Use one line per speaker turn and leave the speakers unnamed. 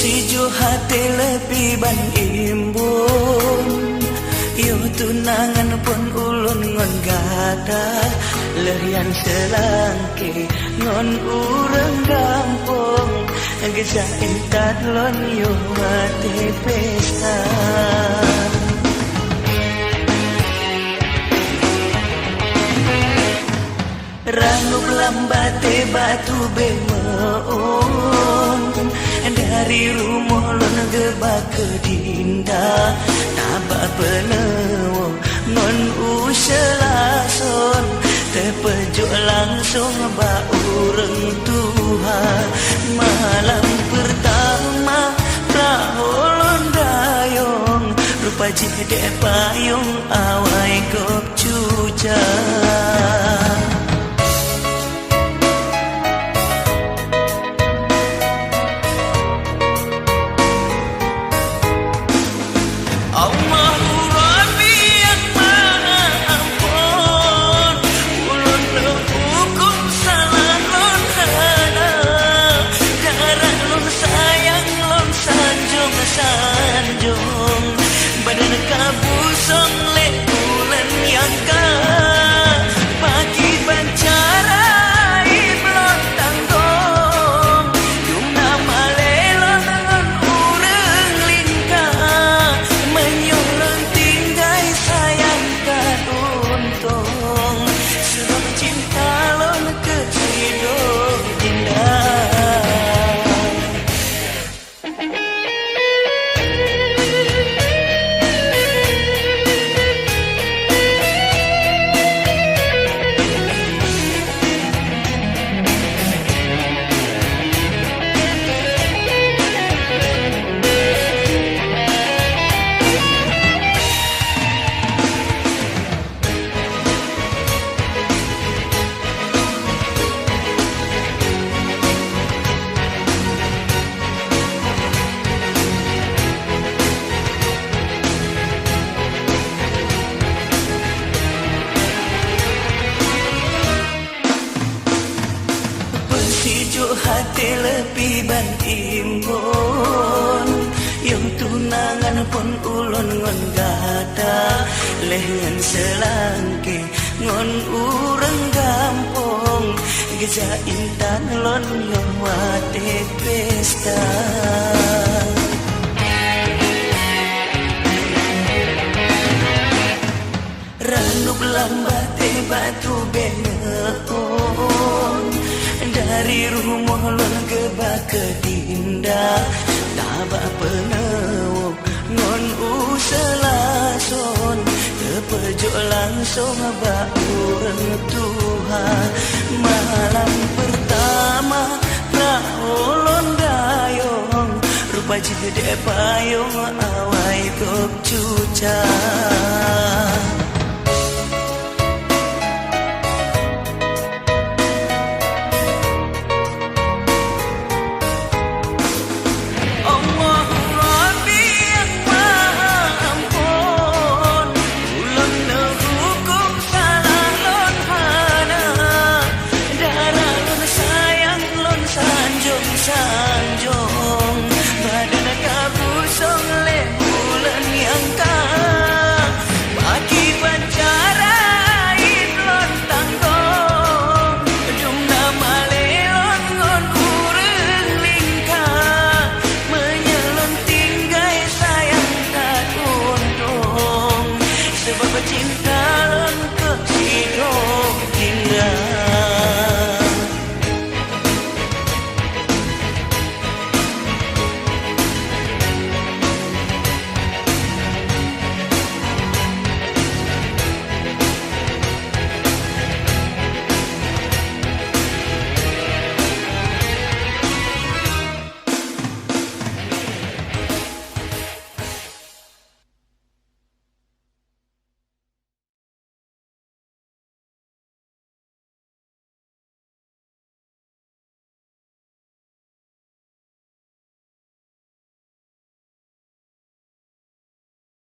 Sijo hati lebih ban imbun, yo tunangan pun ulun ngon gada, lerian selangke ngon urang gampong, gesa intan lon yo hati pesta. Ranub lambate batu bemeon, dari rumah lon gebak ke dinda, tabak penewo non uselason, terpejuk langsung ba urang Tuhan. Malam pertama praholon dayong, rupa jede payung awai gop cuca. Sanjung badan kabusong le bulan yang ka pagi bancara iblon tanggong dumna malelon ngon urang lingka menyolong tinggai sayang kaduntong sudah cinta lon ke hidup indah. Sijo hati lebih ban imbun, yang tunangan pun ulun ngon gada, lengan selangke ngon urang gampong, geja intan lon yo wate pesta. Ranub lambate batu beneon, dari rumah lon gebak ke dinda, tabak penewo ngon uselason, terpejuk langsung ba urang Tuhan. Malam pertama praholon dayong, rupa jede payung awai gop cuca.